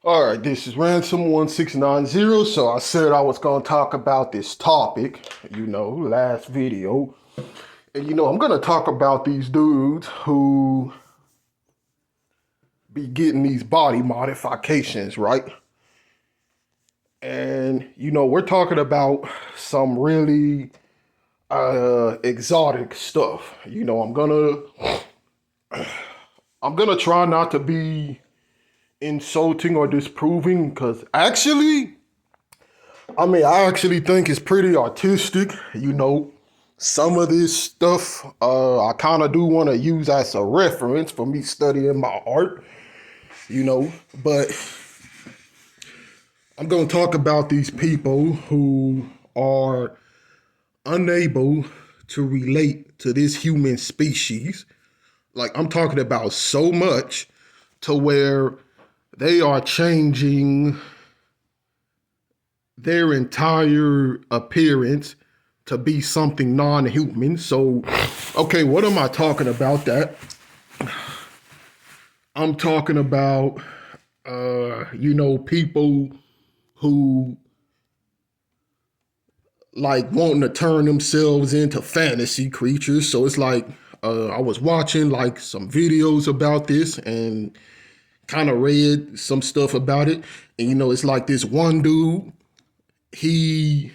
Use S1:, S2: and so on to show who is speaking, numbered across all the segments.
S1: All right, this is Ransom1690. So I said I was going to talk about this topic, last video. And, I'm going to talk about these dudes who be getting these body modifications, right? And, we're talking about some really exotic stuff. I'm gonna try not to be insulting or disproving because I actually think it's pretty artistic. Some of this stuff I kind of do want to use as a reference for me studying my art, but I'm going to talk about these people who are unable to relate to this human species. Like, I'm talking about so much to where they are changing their entire appearance to be something non-human. So, okay, what am I talking about that? I'm talking about, people who like wanting to turn themselves into fantasy creatures. So it's like, I was watching like some videos about this and kind of read some stuff about it. And, it's like this one dude, he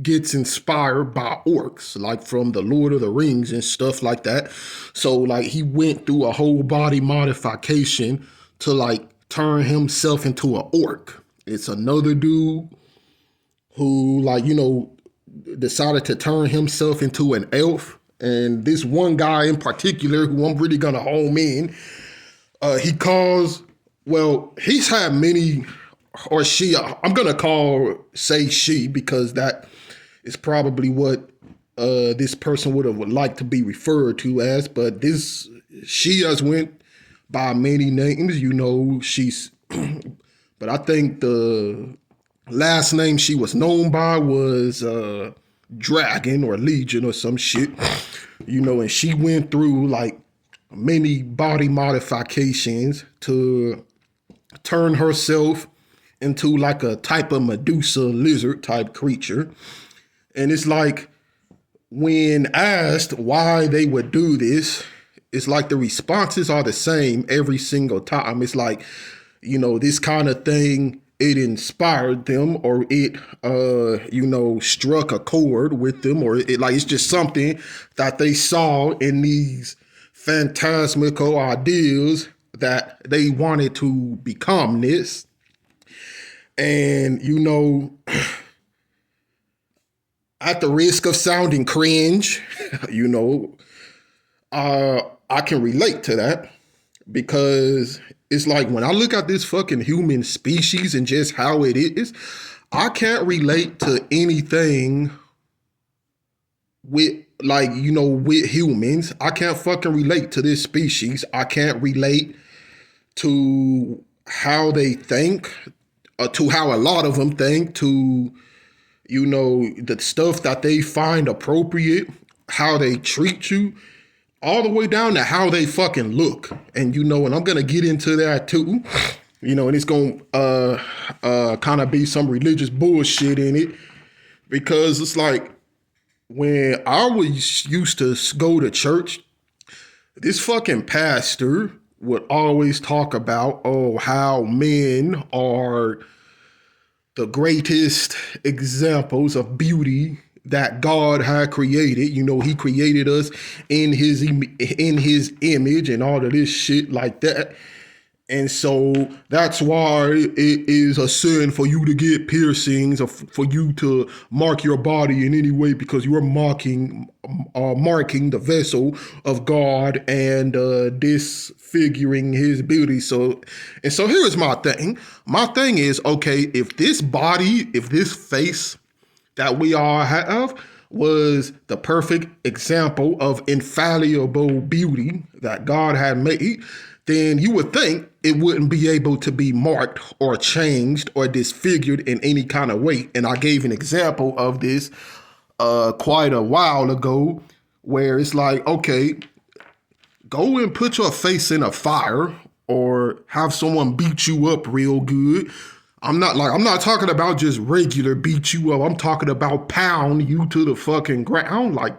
S1: gets inspired by orcs, like from the Lord of the Rings and stuff like that. So like he went through a whole body modification to like turn himself into an orc. It's another dude who decided to turn himself into an elf. And this one guy in particular, who I'm really gonna home in, he's had many, or she, I'm gonna say she, because that is probably what this person would like to be referred to as. But she has went by many names, she's, but I think the last name she was known by was Dragon or Legion or some shit, and she went through like many body modifications to turn herself into like a type of Medusa lizard type creature. And it's like, when asked why they would do this, it's like the responses are the same every single time. It's like, this kind of thing, it inspired them, or it, struck a chord with them, or it's just something that they saw in these phantasmical ideas that they wanted to become this. And, at the risk of sounding cringe, I can relate to that, because it's like when I look at this fucking human species and just how it is, I can't relate to anything with with humans. I can't fucking relate to this species. I can't relate to how they think, to how a lot of them think, to the stuff that they find appropriate, how they treat you, all the way down to how they fucking look. And and I'm gonna get into that too, and it's gonna kind of be some religious bullshit in it, because it's like, when I was used to go to church, this fucking pastor would always talk about, how men are the greatest examples of beauty that God had created. He created us in his image and all of this shit like that. And so that's why it is a sin for you to get piercings, or for you to mark your body in any way, because you are marking the vessel of God and disfiguring his beauty. So here's my thing. My thing is, okay, if this face that we all have was the perfect example of infallible beauty that God had made, then you would think it wouldn't be able to be marked or changed or disfigured in any kind of way. And I gave an example of this quite a while ago, where it's like, okay, go and put your face in a fire or have someone beat you up real good. I'm not talking about just regular beat you up. I'm talking about pound you to the fucking ground, like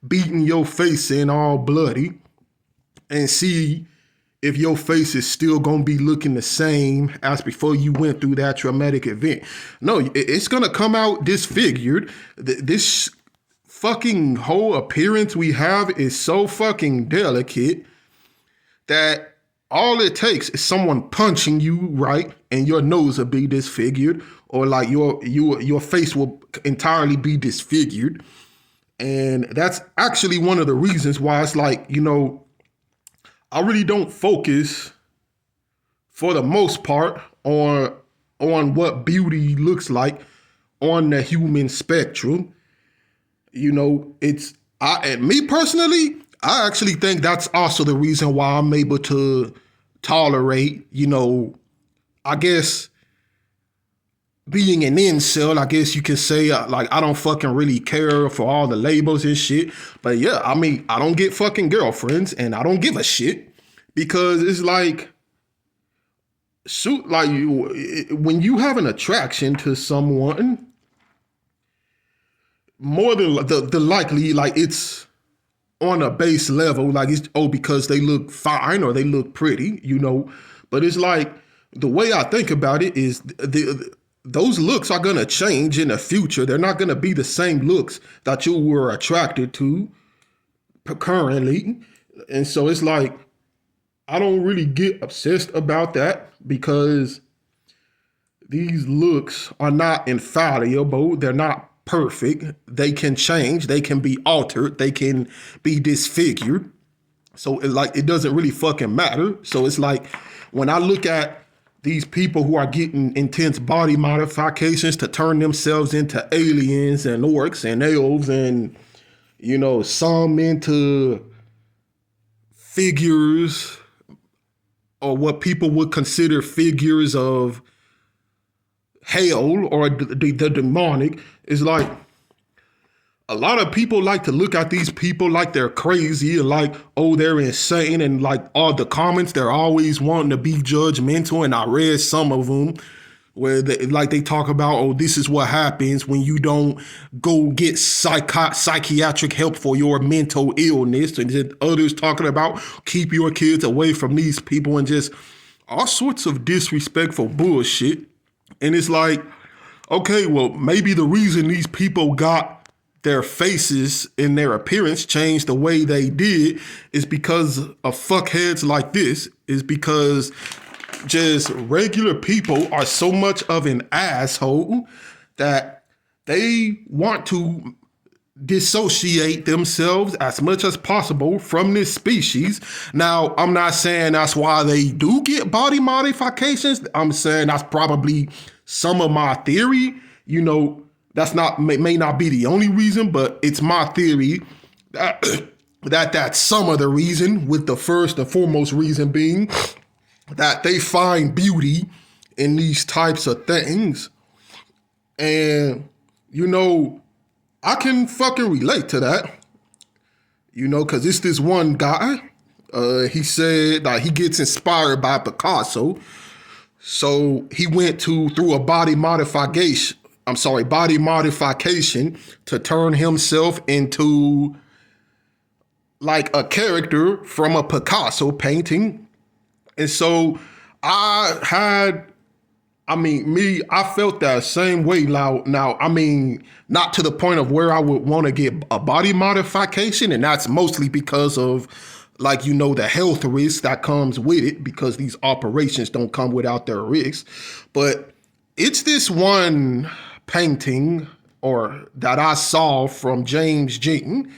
S1: beating your face in all bloody, and see if your face is still gonna be looking the same as before you went through that traumatic event. No, it's gonna come out disfigured. This fucking whole appearance we have is so fucking delicate that all it takes is someone punching you right, and your nose will be disfigured, or like your face will entirely be disfigured. And that's actually one of the reasons why it's like, I really don't focus for the most part on what beauty looks like on the human spectrum. And me personally, I actually think that's also the reason why I'm able to tolerate, I guess being an incel. I guess you can say, like, I don't fucking really care for all the labels and shit. But yeah, I mean, I don't get fucking girlfriends and I don't give a shit, because it's like, when you have an attraction to someone, more than the likely, like, it's on a base level, like, it's because they look fine or they look pretty, But it's like, the way I think about it is those looks are gonna change in the future. They're not gonna be the same looks that you were attracted to currently. And so it's like, I don't really get obsessed about that, because these looks are not infallible. They're not perfect. They can change. They can be altered. They can be disfigured. So it doesn't really fucking matter. So it's like, when I look at these people who are getting intense body modifications to turn themselves into aliens and orcs and elves, and some into figures, or what people would consider figures of hell or the demonic, is like, a lot of people like to look at these people like they're crazy, and like, oh, they're insane, and like, all the comments, they're always wanting to be judgmental. And I read some of them where they talk about, oh, this is what happens when you don't go get psychiatric help for your mental illness, and then others talking about, keep your kids away from these people, and just all sorts of disrespectful bullshit. And it's like, okay, well, maybe the reason these people got their faces and their appearance changed the way they did is because of fuckheads like this, is because just regular people are so much of an asshole that they want to dissociate themselves as much as possible from this species. Now, I'm not saying that's why they do get body modifications. I'm saying that's probably some of my theory. That's may not be the only reason, but it's my theory that that's some of the reason, with the first and foremost reason being that they find beauty in these types of things. And, I can fucking relate to that, because it's this one guy, he said that he gets inspired by Picasso. So he went through a body modification to turn himself into like a character from a Picasso painting. And so I felt that same way. Now, I mean, not to the point of where I would want to get a body modification. And that's mostly because of, like, the health risk that comes with it, because these operations don't come without their risks. But it's this one painting that I saw from James Jean.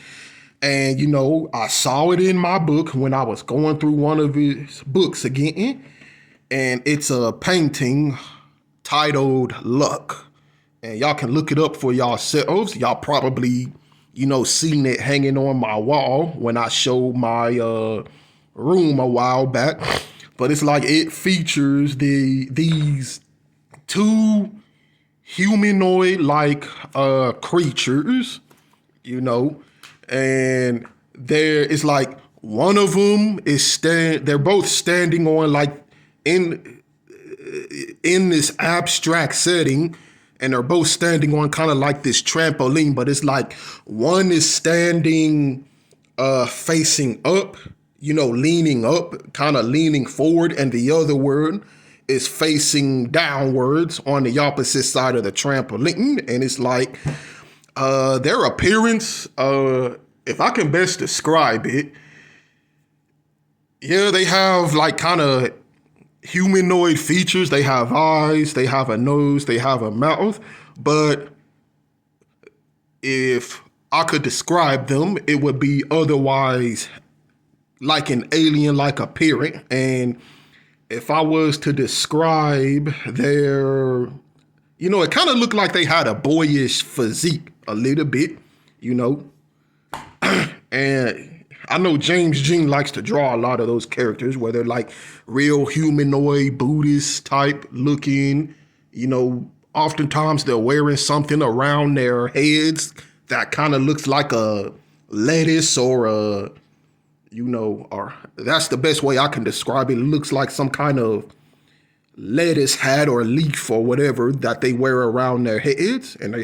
S1: And, I saw it in my book when I was going through one of his books again. And it's a painting titled Luck. And y'all can look it up for yourselves. Y'all probably, seen it hanging on my wall when I showed my room a while back. But it's like, it features these two humanoid-like creatures, and it's like One of them is they're both standing on like in this abstract setting, and they're both standing on kind of like this trampoline, but it's like one is standing facing up, leaning up, kind of leaning forward, and the other one is facing downwards on the opposite side of the trampoline. And it's like their appearance, if I can best describe it, yeah, they have like kind of humanoid features. They have eyes, they have a nose, they have a mouth. But if I could describe them, it would be otherwise like an alien-like appearance. And if I was to describe their, it kind of looked like they had a boyish physique a little bit, and I know James Jean likes to draw a lot of those characters where they're like real humanoid, Buddhist type looking, oftentimes they're wearing something around their heads that kind of looks like a lettuce or or that's the best way I can describe it. It looks like some kind of lettuce hat or leaf or whatever that they wear around their heads. And they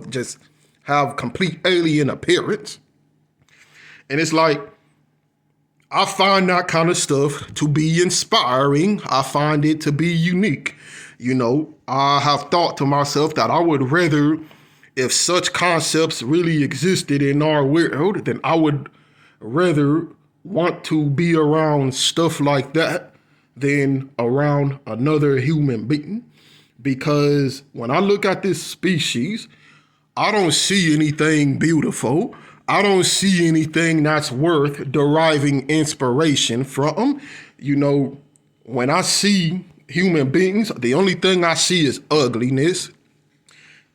S1: just have complete alien appearance. And it's like, I find that kind of stuff to be inspiring. I find it to be unique. I have thought to myself that I would rather, if such concepts really existed in our world, then I would rather want to be around stuff like that than around another human being. Because when I look at this species, I don't see anything beautiful. I don't see anything that's worth deriving inspiration from. When I see human beings, the only thing I see is ugliness.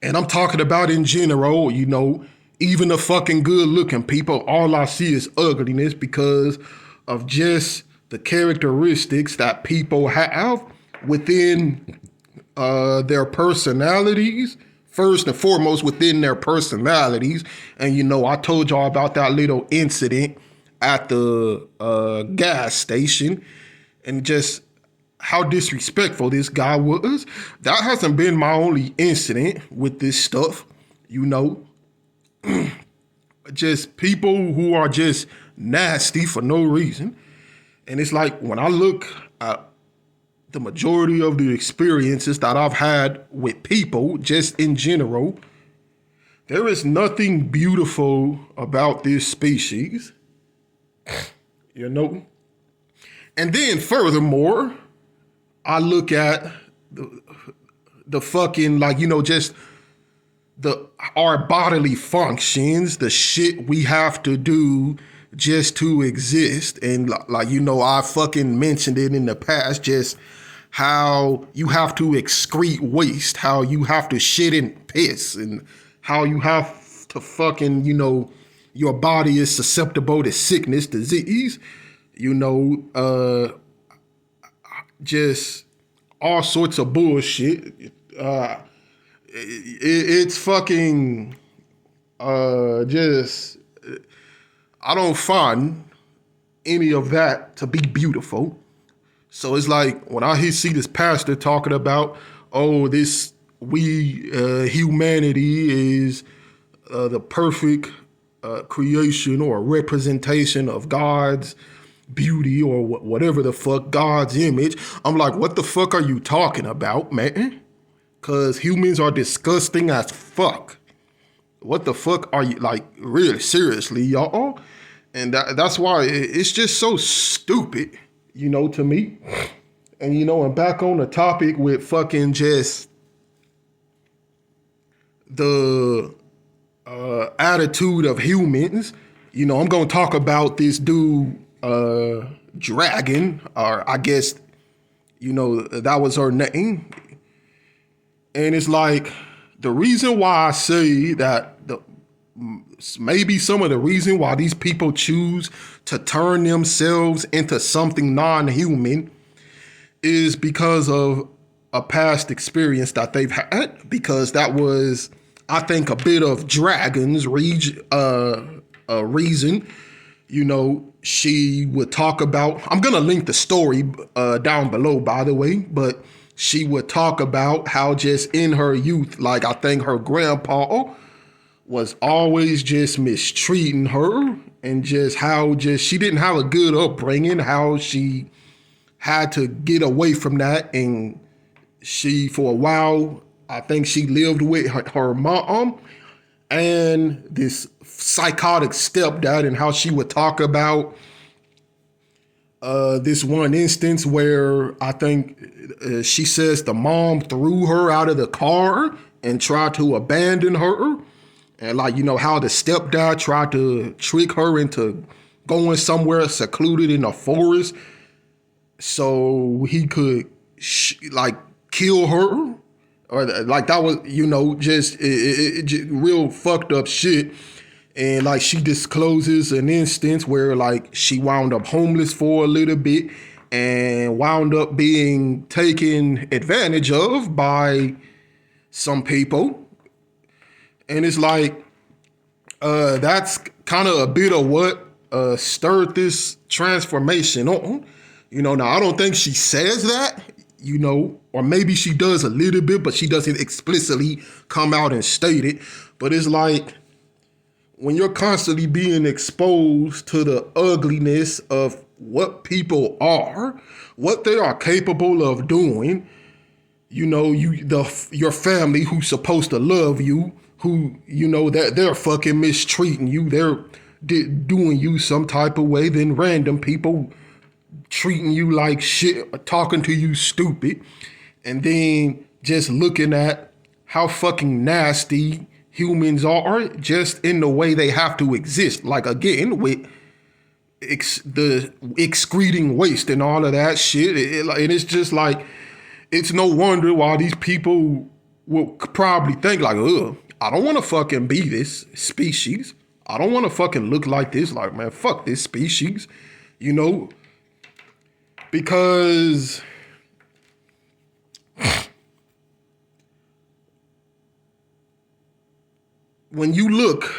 S1: And I'm talking about in general, even the fucking good looking people, all I see is ugliness because of just the characteristics that people have within their personalities. First and foremost, within their personalities. And, I told y'all about that little incident at the gas station and just how disrespectful this guy was. That hasn't been my only incident with this stuff, just people who are just nasty for no reason. And it's like, when I look at the majority of the experiences that I've had with people, just in general, there is nothing beautiful about this species, And then furthermore, I look at the fucking, just our bodily functions, the shit we have to do just to exist. And I fucking mentioned it in the past, just how you have to excrete waste, how you have to shit and piss, and how you have to fucking, your body is susceptible to sickness, disease, just all sorts of bullshit. It's fucking just, I don't find any of that to be beautiful. So it's like, when I see this pastor talking about, humanity is the perfect creation or representation of God's beauty or whatever the fuck, God's image. I'm like, what the fuck are you talking about, man? Because humans are disgusting as fuck. What the fuck are you, like, really, seriously, y'all? And that's why it's just so stupid, to me. And, and back on the topic with fucking just the attitude of humans, I'm going to talk about this dude, Dragon, or I guess, that was her name. And it's like, the reason why I say that maybe some of the reason why these people choose to turn themselves into something non-human is because of a past experience that they've had, because that was, I think, a bit of Dragon's reason, She would talk about, I'm going to link the story down below, by the way, but she would talk about how just in her youth, like I think her grandpa was always just mistreating her, and just how just she didn't have a good upbringing, how she had to get away from that. And she, for a while, I think she lived with her mom and this psychotic stepdad, and how she would talk about this one instance where I think she says the mom threw her out of the car and tried to abandon her. And like, how the stepdad tried to trick her into going somewhere secluded in the forest so he could like kill her. Or like that was, just real fucked up shit. And like she discloses an instance where like she wound up homeless for a little bit and wound up being taken advantage of by some people. And it's like, that's kind of a bit of what stirred this transformation on. Now I don't think she says that, or maybe she does a little bit, but she doesn't explicitly come out and state it. But it's like, when you're constantly being exposed to the ugliness of what people are, what they are capable of doing, your family who's supposed to love you, who, that they're fucking mistreating you, they're doing you some type of way, then random people treating you like shit, talking to you stupid, and then just looking at how fucking nasty humans are just in the way they have to exist. Like, again, with the excreting waste and all of that shit. And it's just like, it's no wonder why these people will probably think like, ugh, I don't want to fucking be this species. I don't want to fucking look like this. Like, man, fuck this species, because when you look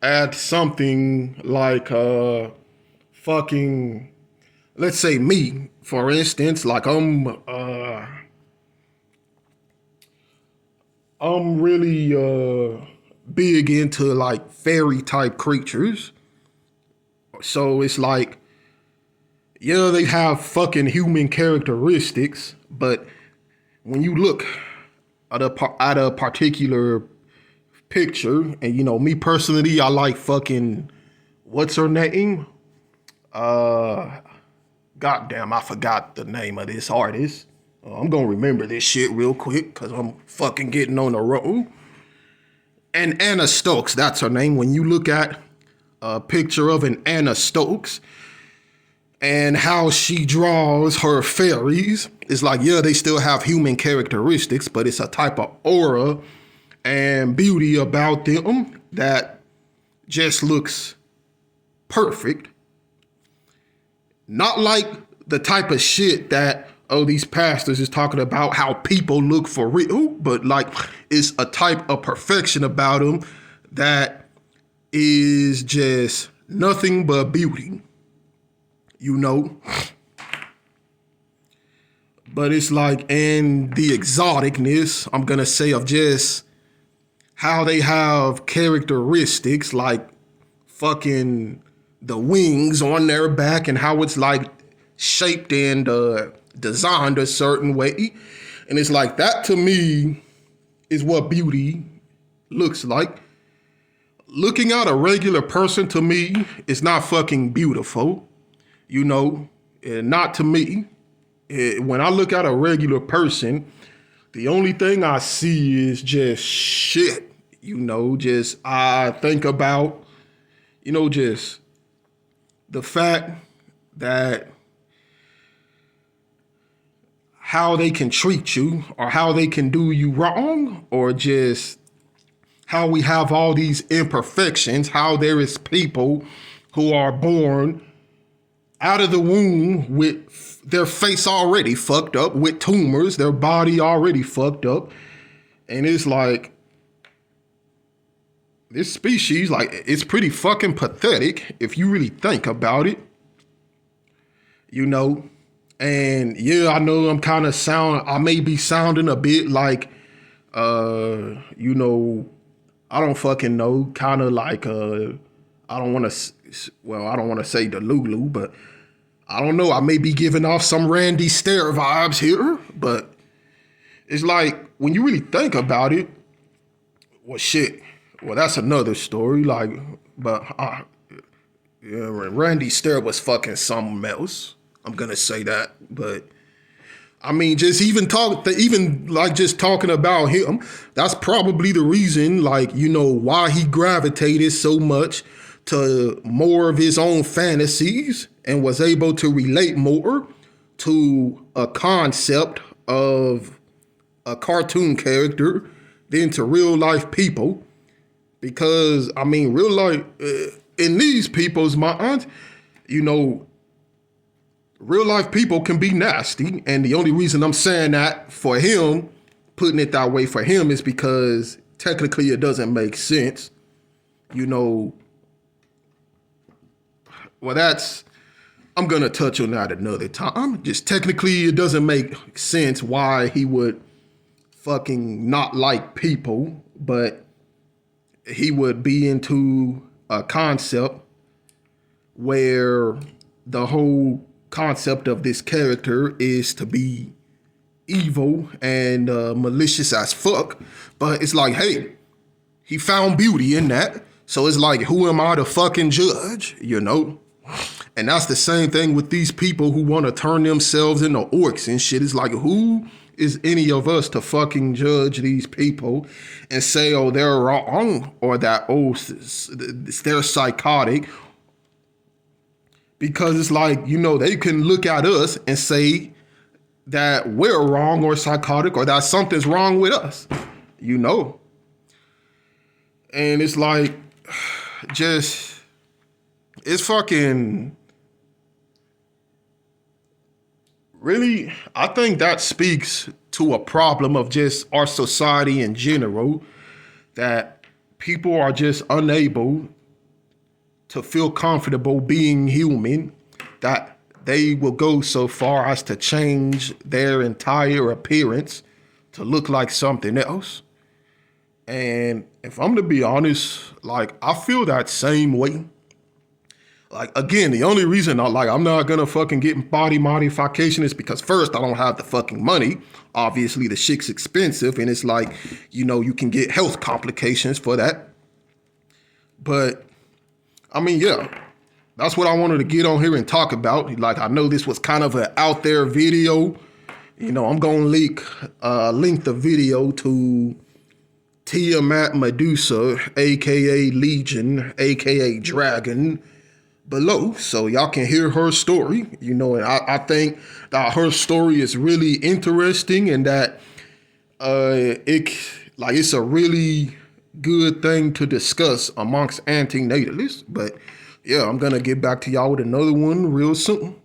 S1: at something like fucking, let's say me, for instance, like I'm really big into like fairy type creatures. So it's like, yeah, they have fucking human characteristics, but when you look at a particular picture, and me personally, I like fucking, what's her name? Goddamn, I forgot the name of this artist. I'm gonna remember this shit real quick because I'm fucking getting on the road. And Anna Stokes, that's her name. When you look at a picture of an Anna Stokes and how she draws her fairies, it's like, yeah, they still have human characteristics, but it's a type of aura and beauty about them that just looks perfect. Not like the type of shit that, these pastors is talking about how people look for real, but like it's a type of perfection about them that is just nothing but beauty, But it's like, and the exoticness, I'm gonna say, of just how they have characteristics like fucking the wings on their back and how it's like shaped and designed a certain way. And it's like, that to me is what beauty looks like. Looking at a regular person, to me, is not fucking beautiful, not to me. When I look at a regular person, the only thing I see is just shit, just I think about, just the fact that how they can treat you or how they can do you wrong, or just how we have all these imperfections, how there is people who are born out of the womb with their face already fucked up, with tumors, their body already fucked up. And it's like, this species, like, it's pretty fucking pathetic if you really think about it, you know. And yeah, I know I may be sounding a bit like, you know, I don't fucking know, kind of like, I don't want to, well, I don't want to say Delulu, but I don't know, I may be giving off some Randy Stair vibes here, but it's like, when you really think about it, well, shit, well, that's another story, like, but, yeah, Randy Stair was fucking something else. I'm gonna say that, but I mean, just talking about him, that's probably the reason, like, you know, why he gravitated so much to more of his own fantasies and was able to relate more to a concept of a cartoon character than to real life people. Because, I mean, real life, in these people's minds, you know, real life people can be nasty. And the only reason I'm saying that for him, putting it that way for him, is because technically it doesn't make sense. You know, well, I'm going to touch on that another time. Just technically it doesn't make sense why he would fucking not like people, but he would be into a concept where the whole concept of this character is to be evil and malicious as fuck. But it's like, hey, he found beauty in that. So it's like, who am I to fucking judge, you know? And that's the same thing with these people who want to turn themselves into orcs and shit. It's like, who is any of us to fucking judge these people and say, oh, they're wrong, or that, oh, they're psychotic? Because it's like, you know, they can look at us and say that we're wrong or psychotic or that something's wrong with us, you know? And it's like, just, it's fucking, really, I think that speaks to a problem of just our society in general, that people are just unable to feel comfortable being human, that they will go so far as to change their entire appearance to look like something else. And if I'm to be honest, like, I feel that same way. Like, again, the only reason I'm not gonna fucking get body modification is because, first, I don't have the fucking money. Obviously, the shit's expensive, and it's like, you know, you can get health complications for that. But I mean, yeah, that's what I wanted to get on here and talk about. Like, I know this was kind of an out there video. You know, I'm going to link the video to Tiamat Medusa, a.k.a. Legion, a.k.a. Dragon, below. So y'all can hear her story. You know, and I think that her story is really interesting, and that it's a really good thing to discuss amongst antinatalists. But yeah, I'm gonna get back to y'all with another one real soon.